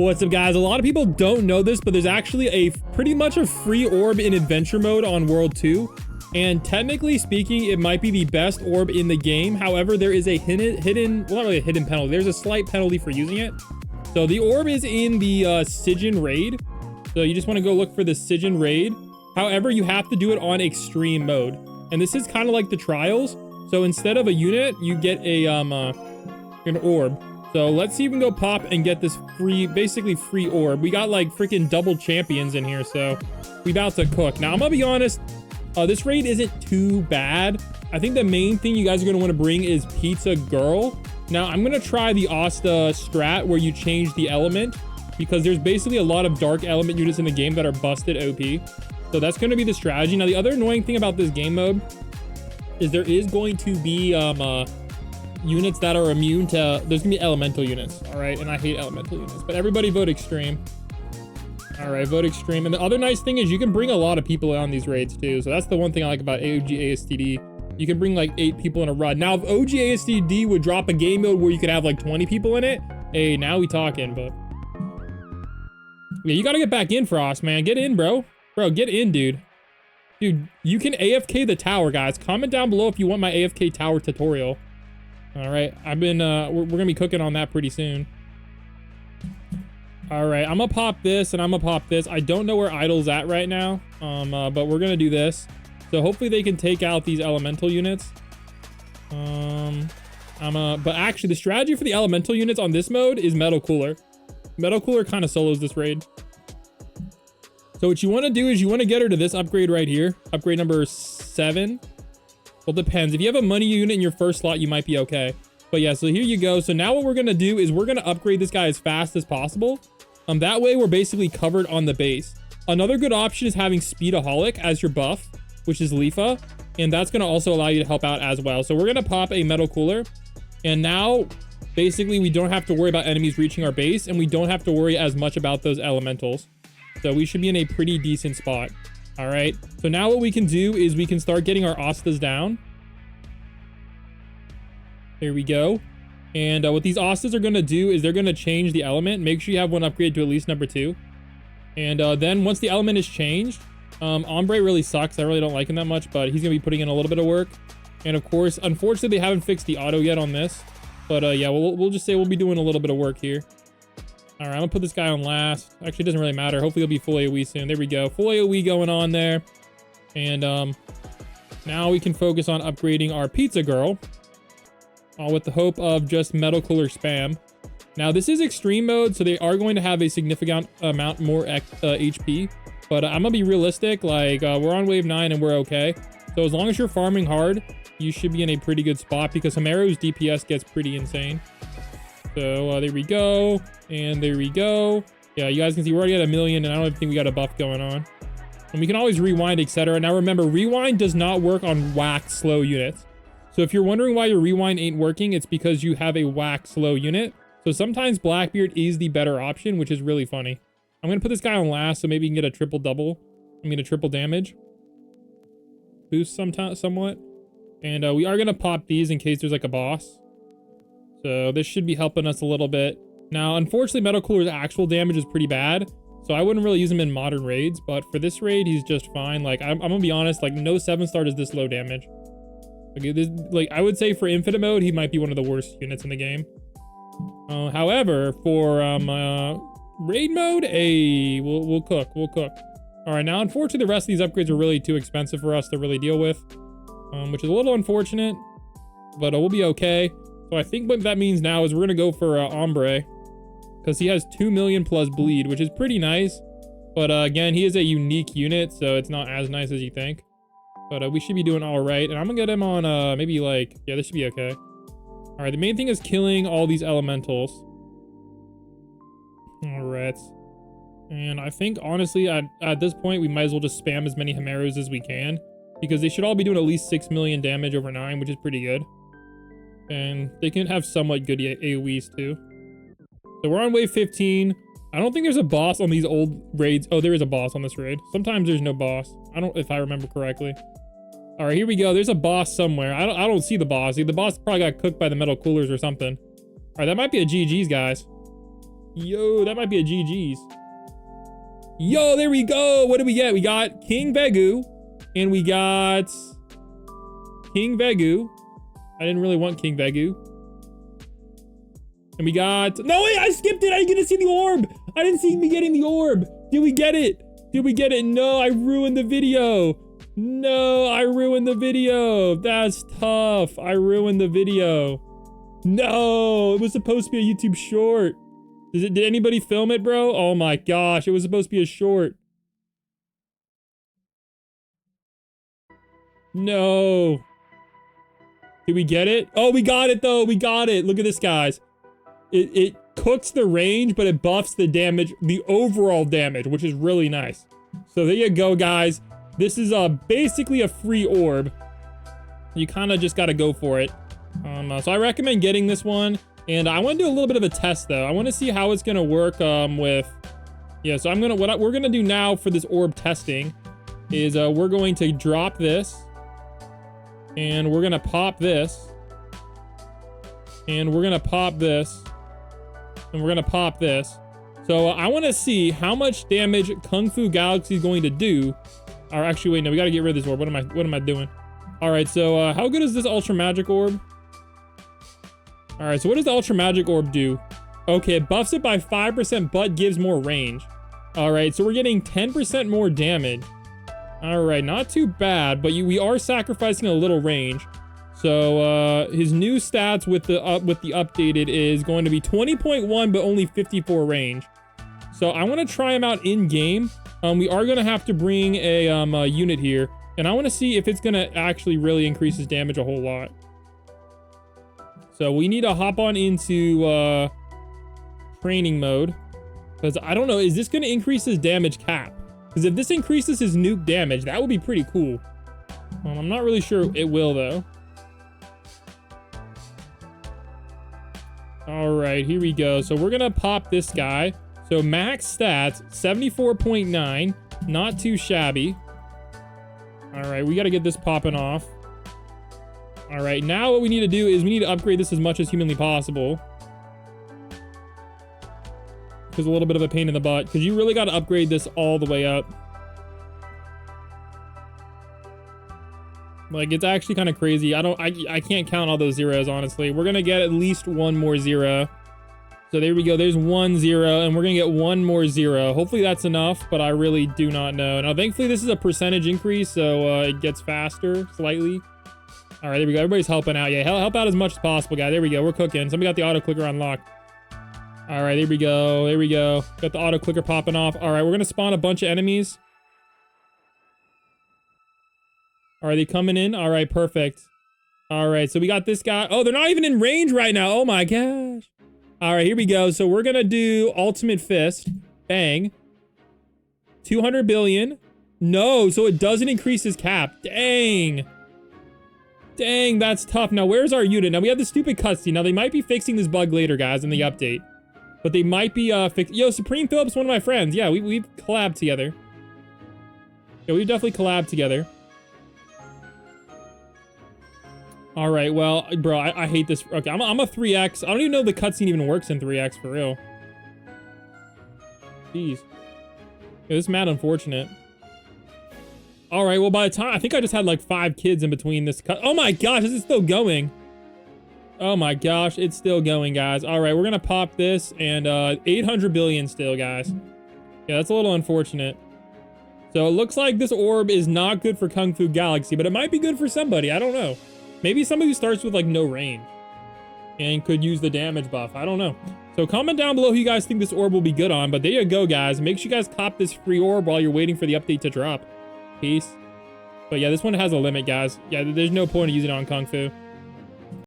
What's up, guys? A lot of people don't know this, but there's actually a pretty much a free orb in adventure mode on World 2. And technically speaking, it might be the best orb in the game. However, there is a hidden, well, not really a hidden penalty. There's a slight penalty for using it. So the orb is in the Sigon raid. So you just want to go look for the Sigon raid. However, you have to do it on extreme mode. And this is kind of like the trials. So instead of a unit, you get an orb. So let's see if we can go pop and get this free, basically free orb. We got like freaking double champions in here, so we about to cook. Now, I'm gonna be honest, this raid isn't too bad. I think the main thing you guys are gonna wanna bring is Pizza Girl. Now, I'm gonna try the Asta strat where you change the element, because there's basically a lot of dark element units in the game that are busted OP. So that's gonna be the strategy. Now, the other annoying thing about this game mode is there is going to be, units that are immune to, there's gonna be elemental units, all right? And I hate elemental units, but everybody vote extreme. All right, vote extreme. And the other nice thing is you can bring a lot of people on these raids too. So that's the one thing I like about OG ASTD. You can bring like 8 people in a run. Now, if OG ASTD would drop a game mode where you could have like 20 people in it, hey, now we talking, but. Yeah, you gotta get back in, Frost, man. Get in, bro. Bro, get in, dude. Dude, you can AFK the tower, guys. Comment down below if you want my AFK tower tutorial. All right, I've been, we're gonna be cooking on that pretty soon. All right, I'm gonna pop this and I'm gonna pop this. I don't know where Idol's at right now, but we're gonna do this. So hopefully they can take out these elemental units. But actually the strategy for the elemental units on this mode is Metal Cooler. Metal Cooler kind of solos this raid. So what you wanna do is you wanna get her to this upgrade right here. Upgrade number 7. Well, depends. If you have a money unit in your first slot, you might be okay. But yeah, so here you go. So now what we're gonna do is we're gonna upgrade this guy as fast as possible. That way we're basically covered on the base. Another good option is having Speedaholic as your buff, which is Leafa, and that's gonna also allow you to help out as well. So we're gonna pop a Metal Cooler, and now basically we don't have to worry about enemies reaching our base, and we don't have to worry as much about those elementals. So we should be in a pretty decent spot. All right, so now what we can do is we can start getting our Astas down. There we go. And what these Astas are going to do is they're going to change the element. Make sure you have one upgrade to at least number 2. And then once the element is changed, Ombre really sucks. I really don't like him that much, but he's going to be putting in a little bit of work. And of course, unfortunately, they haven't fixed the auto yet on this. But yeah, we'll just say we'll be doing a little bit of work here. All right, I'm gonna put this guy on last. Actually, it doesn't really matter. Hopefully, he'll be full AoE soon. There we go. Full AoE going on there. And now we can focus on upgrading our Pizza Girl. With the hope of just Metal Cooler spam. Now, this is extreme mode, so they are going to have a significant amount more HP. But I'm gonna be realistic. Like, we're on wave 9 and we're okay. So as long as you're farming hard, you should be in a pretty good spot because Hamaru's DPS gets pretty insane. So there we go, and there we go. Yeah, you guys can see we're already at 1 million, and I don't even think we got a buff going on. And we can always rewind, etc. Now remember, rewind does not work on whack slow units. So if you're wondering why your rewind ain't working, it's because you have a whack slow unit. So sometimes Blackbeard is the better option, which is really funny. I'm gonna put this guy on last, so maybe you can get a triple damage. Boost somewhat. And we are gonna pop these in case there's like a boss. So this should be helping us a little bit. Now, unfortunately, Metal Cooler's actual damage is pretty bad. So I wouldn't really use him in modern raids. But for this raid, he's just fine. Like, I'm going to be honest. Like, no 7-star does this low damage. Okay, this, like, I would say for infinite mode, he might be one of the worst units in the game. However, for raid mode, hey, we'll cook. We'll cook. All right, now, unfortunately, the rest of these upgrades are really too expensive for us to really deal with. Which is a little unfortunate. But we'll be okay. So I think what that means now is we're going to go for Ombre. Because he has 2 million plus bleed, which is pretty nice. But again, he is a unique unit, so it's not as nice as you think. But we should be doing all right. And I'm going to get him on maybe like, yeah, this should be okay. All right, the main thing is killing all these elementals. All right. And I think, honestly, at this point, we might as well just spam as many Hamarus as we can. Because they should all be doing at least 6 million damage over 9, which is pretty good. And they can have somewhat good AoEs too. So we're on wave 15. I don't think there's a boss on these old raids. Oh, there is a boss on this raid. Sometimes there's no boss. If I remember correctly. All right, here we go. There's a boss somewhere. I don't see the boss. The boss probably got cooked by the Metal Coolers or something. All right, that might be a GG's, guys. Yo, that might be a GG's. Yo, there we go. What do we get? We got King Vegu, and we got King Vegu. I didn't really want King Vegu. And we got... No, wait, I skipped it. I didn't get to see the orb. I didn't see me getting the orb. Did we get it? Did we get it? No, I ruined the video. No, I ruined the video. That's tough. I ruined the video. No, it was supposed to be a YouTube short. Did anybody film it, bro? Oh my gosh, it was supposed to be a short. No. Did we get it? Oh, we got it though. We got it. Look at this, guys. It cooks the range, but it buffs the damage, the overall damage, which is really nice. So there you go, guys. This is basically a free orb. You kind of just got to go for it. So I recommend getting this one. And I want to do a little bit of a test though. I want to see how it's going to work with... Yeah, so what we're going to do now for this orb testing is we're going to drop this. And we're going to pop this. And we're going to pop this. And we're going to pop this. So I want to see how much damage Kung Fu Galaxy is going to do. Or actually, wait, no, we got to get rid of this orb. What am I doing? All right, so how good is this Ultra Magic Orb? All right, so what does the Ultra Magic Orb do? Okay, it buffs it by 5%, but gives more range. All right, so we're getting 10% more damage. All right, not too bad, but we are sacrificing a little range. So his new stats with the updated is going to be 20.1, but only 54 range. So I want to try him out in game. We are going to have to bring a unit here, and I want to see if it's going to actually really increase his damage a whole lot. So we need to hop on into training mode, because I don't know, is this going to increase his damage cap? Because if this increases his nuke damage, that would be pretty cool. I'm not really sure it will though. All right, here we go. So we're gonna pop this guy. So max stats 74.9, not too shabby. All right, we got to get this popping off. All right, now what we need to do is we need to upgrade this as much as humanly possible. It's a little bit of a pain in the butt because you really got to upgrade this all the way up. Like, it's actually kind of crazy. I can't count all those zeros, honestly. We're gonna get at least one more zero. So there we go. There's 1 0, and we're gonna get one more 0. Hopefully that's enough, but I really do not know. Now, thankfully, this is a percentage increase, so it gets faster slightly. All right, there we go. Everybody's helping out. Yeah, help out as much as possible, guys. There we go. We're cooking. Somebody got the auto clicker unlocked. All right, there we go. There we go. Got the auto clicker popping off. All right, we're gonna spawn a bunch of enemies. Are they coming in? All right, perfect. All right, so we got this guy. Oh, they're not even in range right now. Oh my gosh. All right, here we go. So we're gonna do Ultimate Fist. Bang. 200 billion. No, so it doesn't increase his cap. Dang. Dang, that's tough. Now, where's our unit? Now, we have the stupid cutscene. Now, they might be fixing this bug later, guys, in the update. But they might be Yo, Supreme Phillips, one of my friends. Yeah, we've collabed together. Yeah, we've definitely collabed together. All right, well, bro, I hate this. Okay, I'm a 3x. I don't even know if the cutscene even works in 3x, for real. Jeez. Yeah, this is mad unfortunate. All right, well, by the time... I think I just had, like, 5 kids in between this cut. Oh, my gosh, this is still going. Oh, my gosh, it's still going, guys. All right, we're going to pop this, and 800 billion still, guys. Yeah, that's a little unfortunate. So it looks like this orb is not good for Kung Fu Galaxy, but it might be good for somebody. I don't know. Maybe somebody who starts with, like, no range and could use the damage buff. I don't know. So comment down below who you guys think this orb will be good on. But there you go, guys. Make sure you guys cop this free orb while you're waiting for the update to drop. Peace. But yeah, this one has a limit, guys. Yeah, there's no point in using it on Kung Fu.